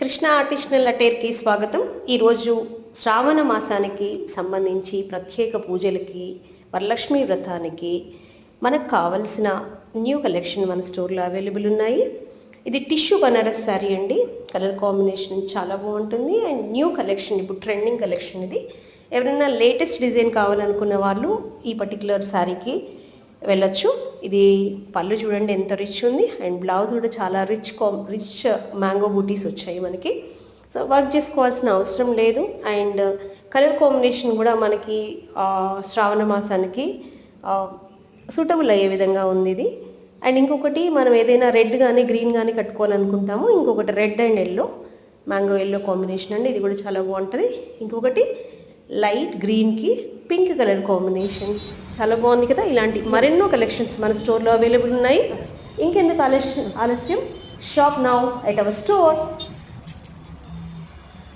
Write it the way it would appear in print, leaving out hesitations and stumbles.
కృష్ణ ఆర్టిషనల్ అటైర్కి స్వాగతం. ఈరోజు శ్రావణ మాసానికి సంబంధించి ప్రత్యేక పూజలకి, వరలక్ష్మి వ్రతానికి మనకు కావలసిన న్యూ కలెక్షన్ మన స్టోర్లో అవైలబుల్ ఉన్నాయి. ఇది టిష్యూ బనారస్ శారీ అండి. కలర్ కాంబినేషన్ చాలా బాగుంటుంది అండ్ న్యూ కలెక్షన్, ఇప్పుడు ట్రెండింగ్ కలెక్షన్ ఇది. ఎవరైనా లేటెస్ట్ డిజైన్ కావాలనుకున్న వాళ్ళు ఈ పర్టికులర్ శారీకి వెళ్ళొచ్చు. ఇది పళ్ళు చూడండి ఎంత రిచ్ ఉంది అండ్ బ్లౌజ్ కూడా చాలా రిచ్ మ్యాంగో బూటీస్ వచ్చాయి మనకి. సో వర్క్ చేసుకోవాల్సిన అవసరం లేదు అండ్ కలర్ కాంబినేషన్ కూడా మనకి శ్రావణ మాసానికి సూటబుల్ అయ్యే విధంగా ఉంది ఇది. అండ్ ఇంకొకటి, మనం ఏదైనా రెడ్ కానీ గ్రీన్ కానీ కట్టుకోవాలనుకుంటాము. ఇంకొకటి red and yellow, mango yellow combination అండి, ఇది కూడా చాలా బాగుంటుంది. ఇంకొకటి లైట్ గ్రీన్కి పింక్ కలర్ కాంబినేషన్, చాలా బాగుంది కదా. ఇలాంటి మరెన్నో కలెక్షన్స్ మన స్టోర్లో అవైలబుల్ ఉన్నాయి. ఇంకెందుకు ఆలస్యం, shop now at our store.